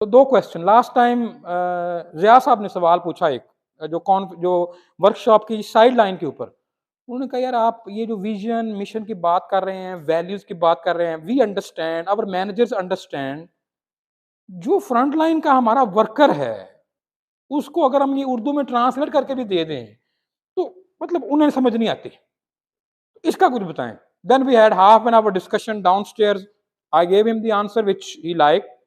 तो 2 question last time Zia साहब ने सवाल पूछा एक जो वर्कशॉप की साइड लाइन के ऊपर। उन्होंने कहा यार आप ये जो विज़न, मिशन की बात कर रहे हैं, वैल्यूज़ की बात कर रहे हैं, we understand, our managers understand, जो फ्रंट लाइन का हमारा वर्कर है, उसको अगर हम ये उर्दू में ट्रांसलेट करके भी दे दें, तो मतलब उन्हें समझ नहीं आती। इसका कुछ बताएँ। Then we had half an hour discussion downstairs. I gave him the answer which he liked.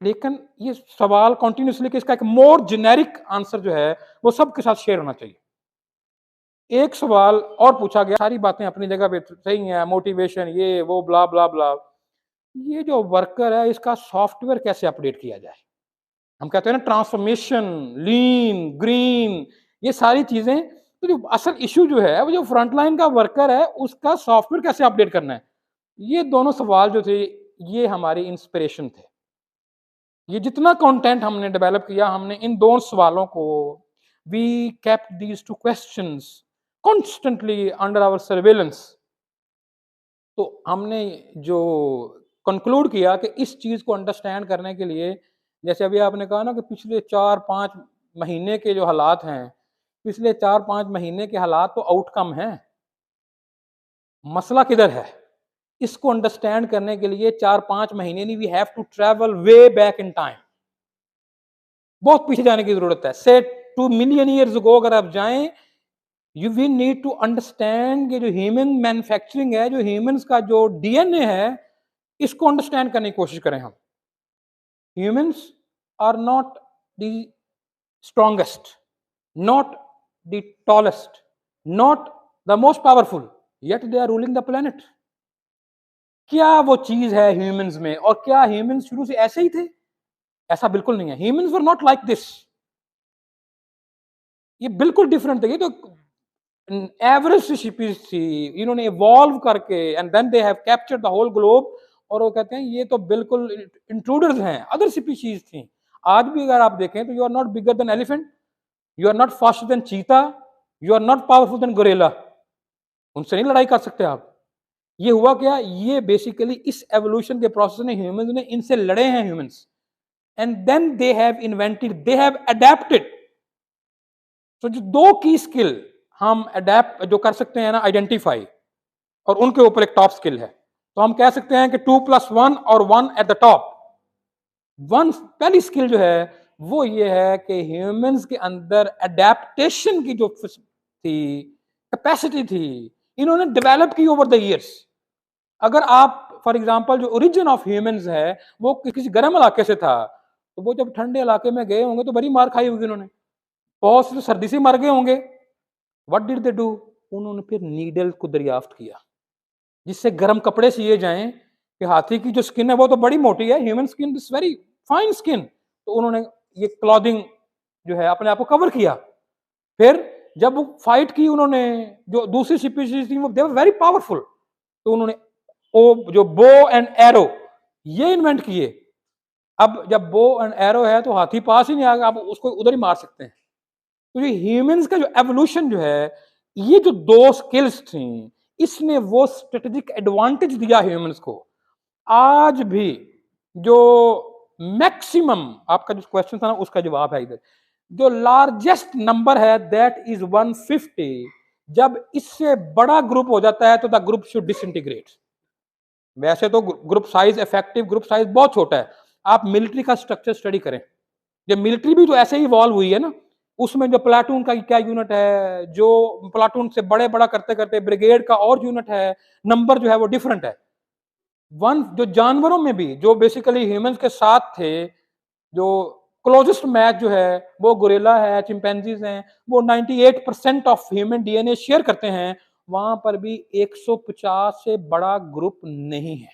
लेकिन ये सवाल कंटिन्यूअसली कि इसका एक मोर जेनेरिक आंसर जो है वो सबके साथ शेयर होना चाहिए। एक सवाल और पूछा गया, सारी बातें अपनी जगह पे सही हैं, मोटिवेशन ये वो ब्ला ब्ला ब्ला। ये जो वर्कर है इसका सॉफ्टवेयर कैसे अपडेट किया जाए? हम कहते हैं ना ट्रांसफॉर्मेशन, लीन, ग्रीन, ये सारी चीजें। तो जो असल इश्यू जो है वो जो फ्रंटलाइन का वर्कर है उसका सॉफ्टवेयर कैसे अपडेट करना है? ये दोनों सवाल जो थे ये हमारी इंस्पिरेशन थे। ये जितना कंटेंट हमने डेवलप किया, हमने इन दोनों सवालों को we kept these two questions constantly under our surveillance. तो हमने जो कंक्लूड किया कि इस चीज को अंडरस्टैंड करने के लिए, जैसे अभी आपने कहा ना कि पिछले 4-5 महीने के जो हालात हैं, पिछले 4-5 महीने के हालात तो आउटकम हैं, मसला किधर है? इसको अंडरस्टैंड करने के लिए 4-5 महीने नहीं, we have to travel way back in time. बहुत पीछे जाने की जरूरत है। से 2 मिलियन ईयर्स अगो अगर आप जाएं, you we need to understand कि जो ह्यूमन मैन्युफैक्चरिंग है, जो ह्यूमंस का जो डीएनए है, इसको अंडरस्टैंड करने की कोशिश करें हम। Humans are not the strongest, not the tallest, not the most powerful, yet they are ruling the planet. क्या वो चीज है ह्यूमंस में, और क्या ह्यूमंस शुरू से ऐसे ही थे? ऐसा बिल्कुल नहीं है। Humans were not like this. ये बिल्कुल डिफरेंट थे। ये तो एवरेज स्पीशीज थी, इन्होंने इवॉल्व करके and then they have captured the whole globe. और वो कहते हैं ये तो बिल्कुल इंट्रूडर्स हैं, अदर स्पीशीज थी। आज भी अगर आप देखें तो you are not bigger than elephant, you are not faster than cheetah, you are not powerful than gorilla. उनसे नहीं लड़ाई कर सकते आप। ये हुआ क्या? ये बेसिकली इस एवोल्यूशन के प्रोसेस में ह्यूमंस ने इनसे लड़े हैं humans, and then they have invented, they have adapted. तो जो 2 की स्किल हम अडेप्ट जो कर सकते हैं ना, आइडेंटिफाई, और उनके ऊपर एक टॉप स्किल है। तो हम कह सकते हैं कि 2+1 और 1 एट द टॉप। वन पहली स्किल जो है वो ये है कि ह्यूमंस के अंदर अडेप्टेशन की जो थी, कैपेसिटी थी, इन्होंने डेवलप की ओवर द इयर्स। अगर आप फॉर एग्जांपल जो ओरिजिन ऑफ ह्यूमंस है वो किसी गर्म इलाके से था, तो वो जब ठंडे इलाके में गए होंगे तो बड़ी मार खाई होगी उन्होंने, बहुत से तो सर्दी से मर गए होंगे। What did they do? उन्होंने फिर नीडल को दरियाफ्त किया जिससे गर्म कपड़े सिए जाएं, कि हाथी की जो स्किन है वो तो बड़ी मोटी है, human skin is very fine skin. तो उन्होंने ये क्लॉथिंग जो है अपने आप को कवर किया। फिर जब वो फाइट की उन्होंने, जो दूसरी स्पीशीज थी वो दे वर वेरी पावरफुल, तो उन्होंने ओ जो बो एंड एरो ये इन्वेंट किए। अब जब बो एंड एरो है तो हाथी पास ही नहीं आएगा, आप उसको उधर ही मार सकते हैं। तो ये ह्यूमंस का जो एवोल्यूशन जो है, ये जो 2 स्किल्स थी, इसने वो स्ट्रेटेजिक एडवांटेज दिया ह्यूमंस को। आज भी जो मैक्सिमम आपका जो क्वेश्चन था ना उसका जवाब है इधर। जो लार्जेस्ट नंबर है दैट इज 150। जब इससे बड़ा ग्रुप हो जाता है तो द ग्रुप शुड डिसइंटीग्रेट। वैसे तो group size, effective group size बहुत छोटा है। आप मिलिट्री का स्ट्रक्चर स्टडी करें, ये मिलिट्री भी तो ऐसे ही इवॉल्व हुई है ना। उसमें जो प्लाटून का क्या यूनिट है, जो प्लाटून से बड़े बड़ा करते करते ब्रिगेड का और यूनिट है, नंबर जो है वो डिफरेंट है। वन जो जानवरों में भी जो बेसिकली ह्यूमंस के साथ थे, जो क्लोजेस्ट मैच जो है वो गोरिल्ला है, चिंपैंजीज हैं, वो 98% ऑफ ह्यूमन डीएनए शेयर करते हैं। वहां पर भी 150 से बड़ा ग्रुप नहीं है।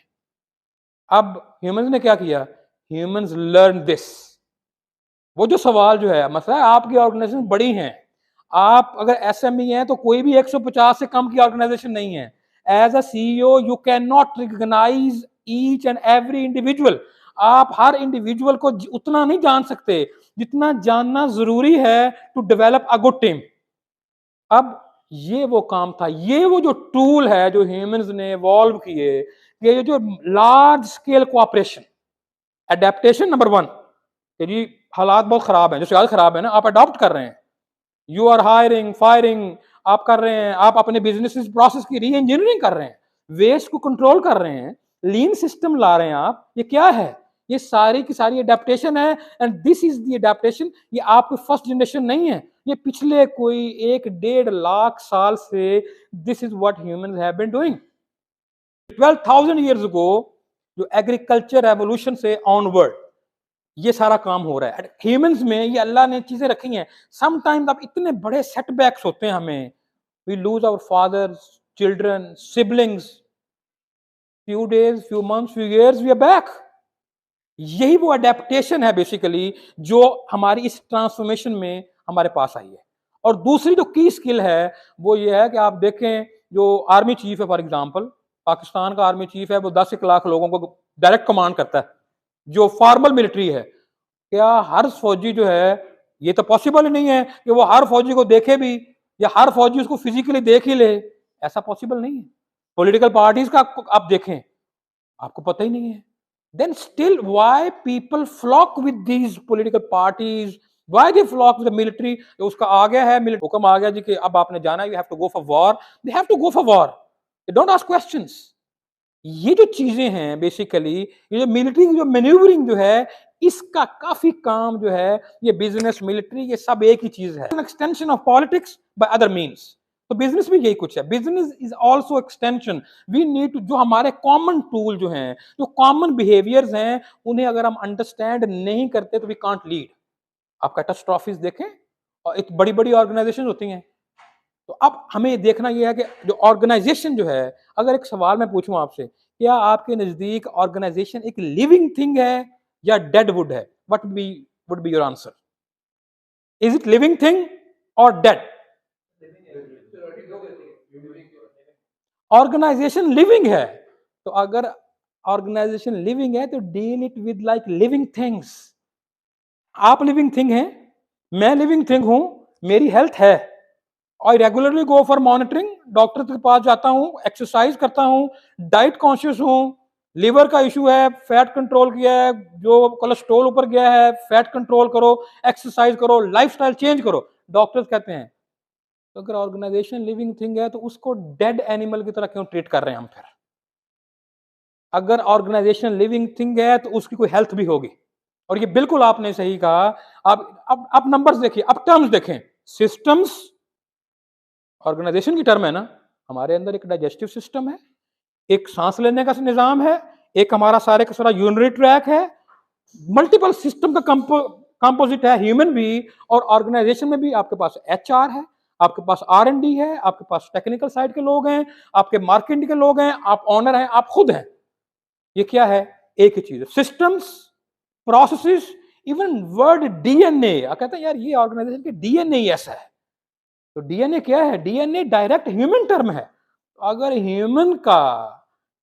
अब ह्यूमंस ने क्या किया? Humans learn this. वो जो सवाल जो है, मसला है आपकी ऑर्गेनाइजेशन बड़ी हैं, आप अगर एसएमई हैं तो कोई भी 150 से कम की ऑर्गेनाइजेशन नहीं है। As a CEO you can not recognise each and every individual. आप हर इंडिविजुअल को उतना नहीं जान सकते जितना जानना जरूरी है to develop a good team. अब ये वो काम था, ये वो जो टूल है जो ह्यूमंस ने इवॉल्व किए, ये जो large scale cooperation, adaptation number 1 कि जी हालात बहुत खराब हैं, जो हालात खराब है ना, आप अडॉप्ट कर रहे हैं, यू आर हायरिंग फायरिंग आप कर रहे हैं, आप अपने बिजनेस प्रोसेस की री इंजीनियरिंग कर रहे हैं, वेस्ट को कंट्रोल कर रहे हैं, लीन सिस्टम ला रहे हैं आप, ये क्या है? ये सारी की सारी अडेप्टेशन है, and this is the adaptation. ये आपकी फर्स्ट जनरेशन नहीं है, ये पिछले कोई 1-1.5 लाख साल से this is what humans have been doing 12,000 years ago. जो एग्रीकल्चर रेवोल्यूशन से ऑनवर्ड ये सारा काम हो रहा है ह्यूमंस में, ये अल्लाह ने चीजें रखी हैं। समटाइम्स अब इतने बड़े सेटबैक्स होते हैं हमें, we lose our fathers, children, siblings, few days, few months, few years, we are back। यही वो अडेप्टेशन है बेसिकली जो हमारी इस ट्रांसफॉर्मेशन में हमारे पास आई है। और दूसरी जो की स्किल है वो ये है कि आप देखें जो आर्मी चीफ है, फॉर एग्जांपल पाकिस्तान का आर्मी चीफ है, वो 10 लाख लोगों को डायरेक्ट कमांड करता है, जो फॉर्मल मिलिट्री है। क्या हर फौजी जो है, ये तो पॉसिबल ही नहीं है कि वो हर फौजी को देखे भी या हर फौजी उसको फिजिकली देख ही ले, ऐसा पॉसिबल नहीं है। पॉलिटिकल पार्टीज का आप देखें, आपको पता ही नहीं है। then still why people flock with these political parties, why they flock with the military? उसका आ गया है मिलिट्री हुक्म आ गया जी कि अब आपने जाना है, you have to go for war, they have to go for war, they don't ask questions। ये जो चीजें हैं बेसिकली, ये जो मिलिट्री की जो मैन्यूवरिंग जो है, इसका काफी काम जो है, ये बिजनेस मिलिट्री ये सब एक ही चीज है, extension of politics by other means. तो बिजनेस में यही कुछ है, business is also extension. We need to, जो हमारे कॉमन टूल जो हैं, जो कॉमन बिहेवियर्स हैं, उन्हें अगर हम अंडरस्टैंड नहीं करते तो वी कांट लीड। आप कैटास्ट्रॉफीज देखें और एक बड़ी बड़ी ऑर्गेनाइजेशन होती हैं, तो अब हमें देखना यह है कि जो ऑर्गेनाइजेशन जो है, अगर एक सवाल मैं पूछूं आपसे, क्या आपके नजदीक ऑर्गेनाइजेशन एक लिविंग थिंग है या डेड वुड है? What would be your answer? Is it living thing और डेड? ऑर्गेनाइजेशन लिविंग है, तो अगर ऑर्गेनाइजेशन लिविंग है तो deal it with like living things. आप लिविंग थिंग हैं, मैं लिविंग थिंग हूं, मेरी हेल्थ है, आई regularly go for monitoring, doctor के पास जाता हूं, एक्सरसाइज करता हूं, डाइट कॉन्शियस हूं, लिवर का इशू है, फैट कंट्रोल किया है, जो कोलेस्ट्रॉल ऊपर गया है, फैट कंट्रोल करो, एक्सरसाइज करो, लाइफस्टाइल चेंज करो, डॉक्टर्स कहते हैं। तो अगर ऑर्गेनाइजेशन लिविंग थिंग है तो उसको डेड एनिमल की तरह क्यों ट्रीट कर रहे हैं हम फिर? अगर ऑर्गेनाइजेशन लिविंग थिंग है तो उसकी कोई हेल्थ भी होगी। और ये बिल्कुल आपने सही कहा। अब नंबर्स देखिए, अब टर्म्स देखें, सिस्टम्स ऑर्गेनाइजेशन की टर्म है ना, हमारे अंदर एक डाइजेस्टिव सिस्टम है, एक सांस लेने का निजाम है, एक हमारा सारे का सारा यूरिनरी ट्रैक है, मल्टीपल सिस्टम का कंपोजिट है ह्यूमन भी। और ऑर्गेनाइजेशन में भी आपके पास एचआर है, आपके पास R&D है, आपके पास टेक्निकल साइड के लोग हैं, आपके मार्केटिंग के लोग हैं, आप ऑनर हैं, आप खुद हैं। ये क्या है? एक ही चीज है, systems, processes, even word DNA. कहते हैं यार ये ऑर्गेनाइजेशन के डीएनए ऐसा है, तो डीएनए क्या है? डीएनए डायरेक्ट ह्यूमन टर्म है। अगर ह्यूमन का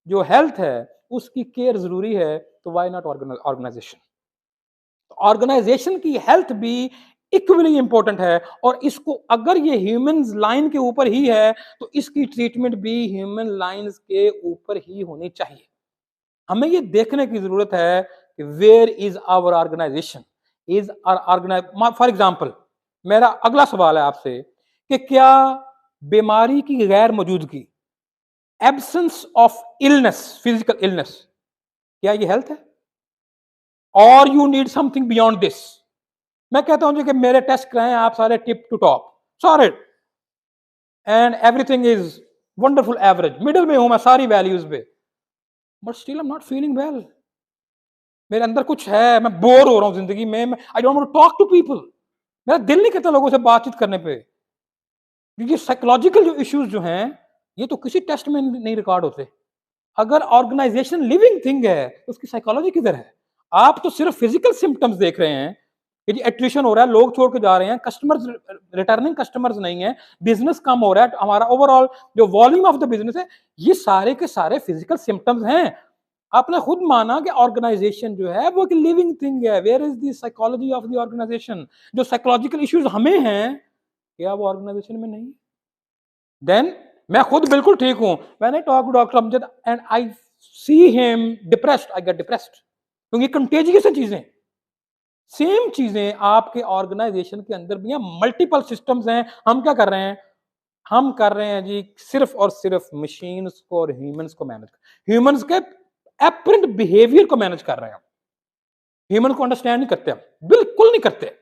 जो हेल्थ है उसकी केयर जरूरी है, तो व्हाई नॉट ऑर्गेनाइजेशन? ऑर्गेनाइजेशन की हेल्थ भी इक्वली इंपॉर्टेंट है, और इसको अगर ये ह्यूमन लाइन के ऊपर ही है तो इसकी ट्रीटमेंट भी ह्यूमन लाइंस के ऊपर ही होनी चाहिए। हमें ये देखने की जरूरत है कि where is our organisation, is our organise. For example, मेरा अगला सवाल है आपसे कि क्या बीमारी की गैर मौजूदगी, absence of illness, physical illness, क्या ये हेल्थ है? और you need something beyond this? मैं कहता हूं जी कि मेरे टेस्ट कराएं आप सारे टिप टू टॉप, सारे, and everything is wonderful average, middle में हूं मैं सारी वैल्यूज पे, but still I am not feeling well. मेरे अंदर कुछ है, मैं बोर हो रहा हूं जिंदगी में, I don't want to talk to people, मेरा दिल नहीं करता लोगों से बातचीत करने पे। क्योंकि साइकोलॉजिकल जो इश्यूज जो हैं, ये तो किसी टेस्ट में नहीं रिकॉर्ड होते। अगर ऑर्गेनाइजेशन लिविंग थिंग है तो उसकी साइकोलॉजी किधर है? आप तो सिर्फ फिजिकल सिम्टम्स देख रहे हैं कि जी एट्रिशन हो रहा है, लोग छोड़ के जा रहे हैं, कस्टमर्स रिटर्निंग कस्टमर्स नहीं है, बिजनेस कम हो रहा है, हमारा ओवरऑल जो वॉल्यूम ऑफ द बिजनेस है, ये सारे के सारे फिजिकल सिम्टम्स हैं। आपने खुद माना कि ऑर्गेनाइजेशन जो है वो एक लिविंग थिंग है। Where is the psychology of the organisation? जो साइकोलॉजिकल इश्यूज हमें हैं, क्या वो ऑर्गेनाइजेशन में नहीं? देन मैं खुद बिल्कुल ठीक हूं, when I talk to doctor Amjad and I see him depressed, I get depressed, क्योंकि कंटेजियस है चीजें। सेम चीजें आपके ऑर्गेनाइजेशन के अंदर भी हैं, मल्टीपल सिस्टम्स हैं। हम क्या कर रहे हैं? हम कर रहे हैं जी सिर्फ और सिर्फ मशीन्स को और ह्यूमंस को मैनेज, ह्यूमंस के एपरेंट बिहेवियर को मैनेज कर रहे हैं। ह्यूमन को अंडरस्टैंड नहीं करते, हम बिल्कुल नहीं करते।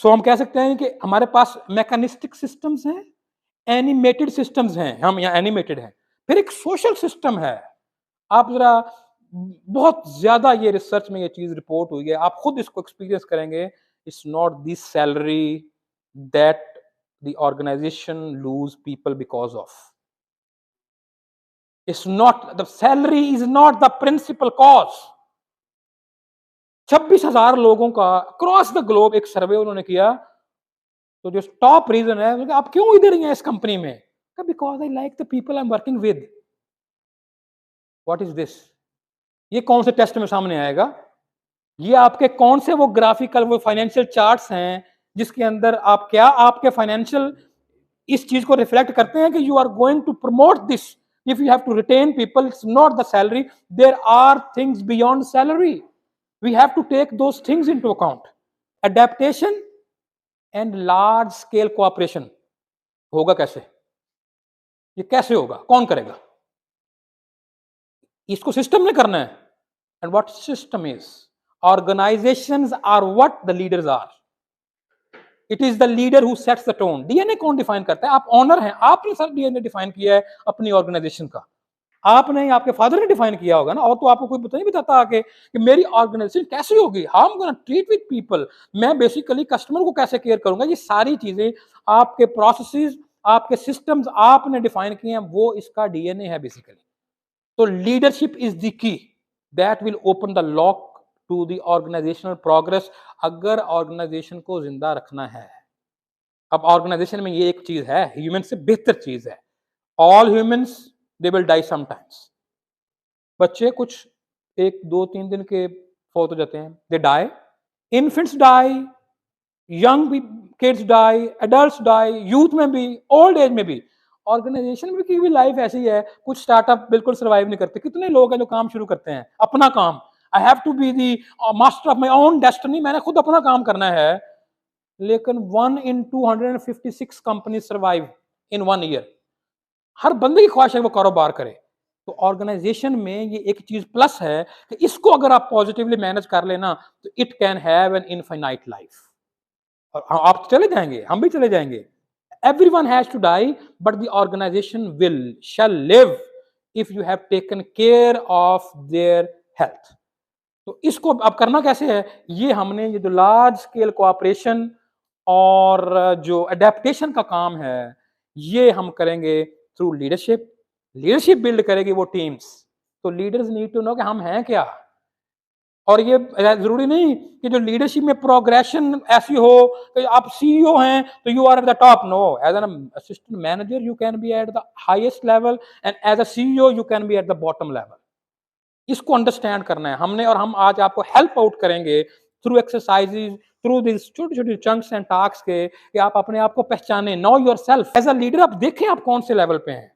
सो हम कह सकते हैं कि हमारे पास मैकेनिस्टिक सिस्टम्स हैं, एनिमेटेड सिस्टम्स हैं, हम यहाँ एनिमेटेड हैं, फिर एक सोशल सिस्टम है। आप जरा बहुत ज्यादा ये रिसर्च में ये चीज रिपोर्ट हुई है, आप खुद इसको एक्सपीरियंस करेंगे। It's not this salary that the organisation lose people because of, it's not the salary is not the principal cause. 26,000 लोगों का अक्रॉस द ग्लोब एक सर्वे उन्होंने किया, तो जो टॉप रीजन है आप क्यों इधर हैं इस कंपनी में, because I like the people I am working with. What is this? ये कौन से टेस्ट में सामने आएगा? ये आपके कौन से वो ग्राफिकल वो फाइनेंशियल चार्ट्स हैं जिसके अंदर आप क्या आपके फाइनेंशियल इस चीज को रिफ्लेक्ट करते हैं कि you are going to promote this. If you have to retain people, it's not the salary, there are things beyond salary, we have to take those things into account. Adaptation and large scale cooperation होगा कैसे? ये कैसे होगा? कौन करेगा? इसको system ने करना है। And what system is? Organisations are what the leaders are. It is the leader who sets the tone. DNA कौन डिफाइन करता है? आप ऑनर हैं, आपने सर डीएनए डिफाइन किया है अपनी ऑर्गेनाइजेशन का, आपने, आपके फादर ने डिफाइन किया होगा ना। और तो आपको कोई नहीं बताता आके कि मेरी ऑर्गेनाइजेशन कैसी होगी, how I am gonna treat with people, मैं बेसिकली कस्टमर को कैसे केयर करूंगा। ये सारी चीजें आपके प्रोसेसेस, आपके सिस्टम्स आपने डिफाइन किए हैं, वो इसका डीएनए है बेसिकली। तो leadership is the key that will open the lock to the organisational progress, अगर ऑर्गेनाइजेशन को जिंदा रखना है। अब ऑर्गेनाइजेशन में ये एक चीज है, ह्यूमन से बेहतर चीज है, all humans they will die sometimes. बच्चे कुछ 1 2 3 दिन के फौत हो जाते हैं, they die, infants die, young kids die, adults die, youth में भी, ओल्ड एज में भी। ऑर्गेनाइजेशन में की भी लाइफ ऐसी है, कुछ स्टार्टअप बिल्कुल सर्वाइव नहीं करते। कितने लोग हैं जो काम शुरू करते हैं अपना काम, I have to be the master of my own destiny, मैंने खुद अपना काम करना है, लेकिन 1 in 256 company survive in 1 year। हर बंदे की ख्वाहिश है वो कारोबार करे। तो ऑर्गेनाइजेशन में ये एक चीज प्लस है कि इसको अगर आप पॉजिटिवली मैनेज कर लेना तो it can have an infinite life. और आप चले जाएंगे, हम भी चले जाएंगे, everyone has to die, but the organization shall live if you have taken care of their health। तो इसको अब करना कैसे है? ये हमने ये जो लार्ज स्केल कोऑपरेशन और जो अडेप्टेशन का काम है, ये हम करेंगे थ्रू लीडरशिप। लीडरशिप बिल्ड करेगी वो टीम्स। तो लीडर्स नीड टू नो कि हम हैं क्या। और ये जरूरी नहीं कि जो लीडरशिप में प्रोग्रेशन ऐसी हो कि आप सीईओ हैं तो you are at the top. No, as an assistant manager you can be at the highest level and as a CEO you can be at the bottom level. इसको understand करना है हमने, और हम आज आपको हेल्प आउट करेंगे through exercises, through this छोटे छोटे चंक्स एंड टास्क के, कि आप अपने आप को पहचाने, know yourself as a leader. आप देखें आप कौन से लेवल पे हैं।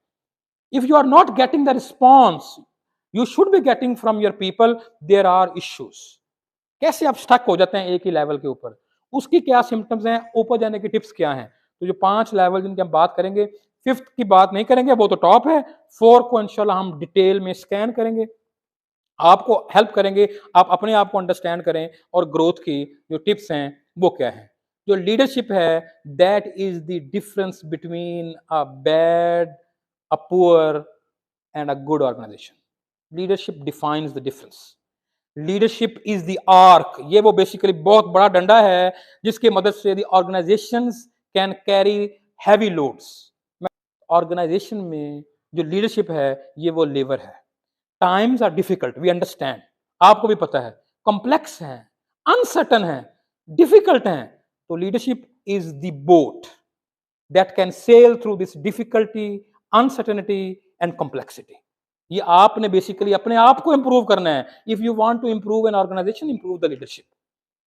If you are not getting the response you should be getting from your people, there are issues। कैसे आप स्टक हो जाते हैं एक ही लेवल के ऊपर, उसकी क्या सिम्टम्स हैं, ऊपर जाने की टिप्स क्या हैं। तो जो 5 लेवल जिनकी हम बात करेंगे, 5th की बात नहीं करेंगे, वो तो टॉप है। 4 को इंशाल्लाह हम डिटेल में स्कैन करेंगे, आपको हेल्प करेंगे, आप अपने आप को अंडरस्टैंड करें और ग्रोथ की जो टिप्स हैं वो क्या है। जो लीडरशिप है, that is the difference between a bad, a poor and a good organisation. Leadership defines the difference. Leadership is the arc, ये वो बेसिकली बहुत बड़ा डंडा है जिसकी मदद से the organisations can carry heavy loads. Organisation में जो लीडरशिप है ये वो लेवर है। Times are difficult, we understand, आपको भी पता है, कॉम्प्लेक्स है, अनसर्टन है, डिफिकल्ट है। तो leadership is the boat that can sail through this difficulty, uncertainty and complexity. ये आपने बेसिकली अपने आप को इंप्रूव करना है। If you want to improve an organisation, improve the leadership.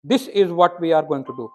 This is what we are going to do.